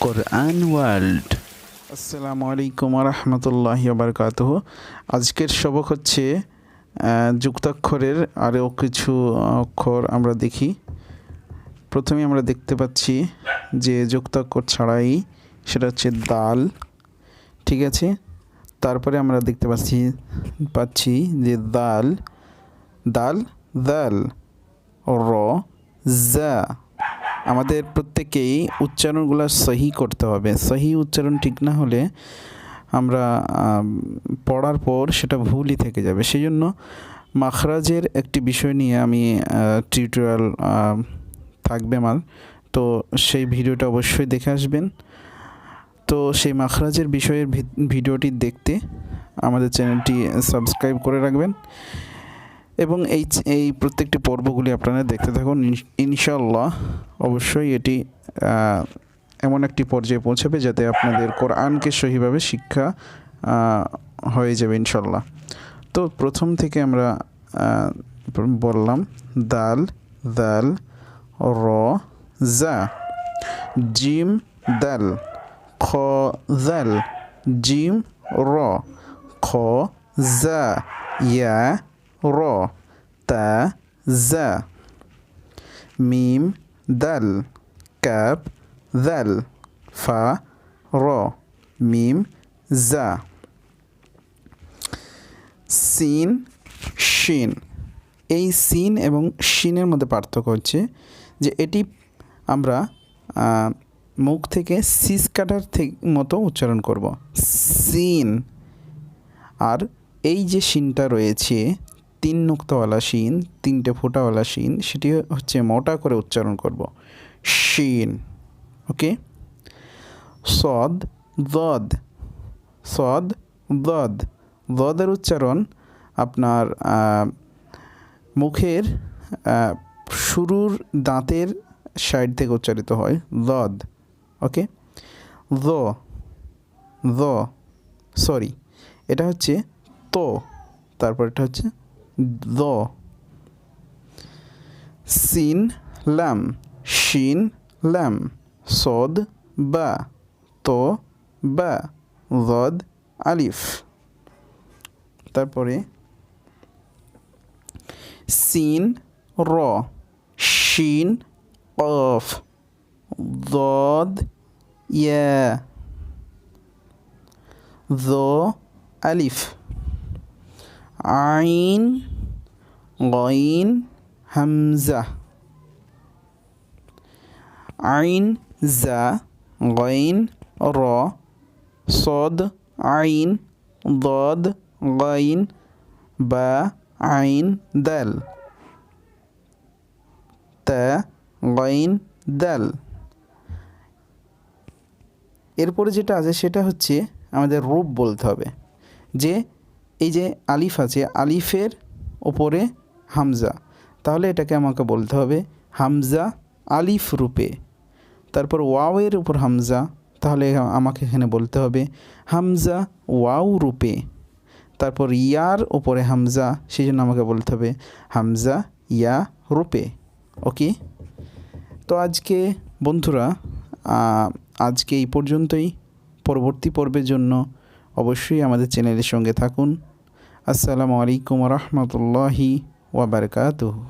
কোরআন world. আসসালামু আলাইকুম ওয়া রাহমাতুল্লাহি ওয়া বারাকাতুহু। আজকের সবক হচ্ছে যুক্তাক্ষরের আরও কিছু অক্ষর আমরা দেখি। প্রথমে আমরা দেখতে পাচ্ছি যে যুক্তাক্ষর ছাড়াই, সেটা হচ্ছে দাল, ঠিক আছে। তারপরে আমরা দেখতে পাচ্ছি যে দাল, দাল, র, জা। আমাদের প্রত্যেকেই উচ্চারণগুলো সহি করতে হবে। সহি উচ্চারণ ঠিক না হলে আমরা পড়ার পর সেটা ভুলই থেকে যাবে। সেই জন্য মাখরাজের একটি বিষয় নিয়ে আমি টিউটোরিয়াল থাকবে আমার, তো সেই ভিডিওটা অবশ্যই দেখে আসবেন। তো সেই মাখরাজের বিষয়ের ভিডিওটি দেখতে আমাদের চ্যানেলটি সাবস্ক্রাইব করে রাখবেন এবং এই প্রত্যেকটি পর্বগুলি আপনারা দেখতে থাকুন। ইনশাআল্লাহ অবশ্যই এটি এমন একটি পর্যায়ে পৌঁছাবে যাতে আপনাদের কোরআনকে সহিভাবে শিক্ষা হয়ে যাবে ইনশাআল্লাহ। তো প্রথম থেকে আমরা বললাম দাল, র, জা, জিম, দাল, খ, জাল, জিম, র, খ, জা, ইয়া, র, তা, জা, মিম, দাল, কাপ, দাল, ফা, র, মিম, জা, সিন, শিন। এই সিন এবং শিনের মধ্যে পার্থক্য হচ্ছে যে এটি আমরা মুখ থেকে সিস কাটার মতো উচ্চারণ করব, সিন। আর এই যে শিনটা রয়েছে, 3 নুক্তাওয়ালা শিন, 3টে ফোঁটাওয়ালা শিন, সেটি হচ্ছে মোটা করে উচ্চারণ করব, শিন। ওকে। সদ, দদ। দদের উচ্চারণ আপনার মুখের শুরুর দাঁতের সাইড থেকে উচ্চারিত হয়, দদ। ওকে। সরি, এটা হচ্ছে তো, তারপর এটা হচ্ছে দ। সিন, লাম, শিন, লাম, সদ, বা, তো, বা, দদ, আলিফ। তারপরে সিন, র, শিন, কফ, দদ, ইয়া, য, আলিফ, আইন, গইন, হামজা, আইন, জা, গইন, র, সদ, আইন, দদ, গইন, বা, আইন, দাল, তা, গইন, দাল। এরপরে যেটা আছে সেটা হচ্ছে আমাদের রূপ বলতে হবে, যে এই যে আলিফ আছে, আলিফের ওপরে হামজা, তাহলে এটাকে আমাকে বলতে হবে হামজা আলিফ রূপে। তারপর ওয়াওয়ের উপর হামজা, তাহলে আমাকে এখানে বলতে হবে হামজা ওয়াও রূপে। তারপর ইয়ার উপরে হামজা, সেই জন্য আমাকে বলতে হবে হামজা ইয়া রূপে। ওকে। তো আজকে বন্ধুরা আজকে এই পর্যন্তই। পরবর্তী পর্বের জন্য অবশ্যই আমাদের চ্যানেলের সঙ্গে থাকুন। আসসালামু আলাইকুম ওয়া রাহমাতুল্লাহি ওয়া বারাকাতুহু।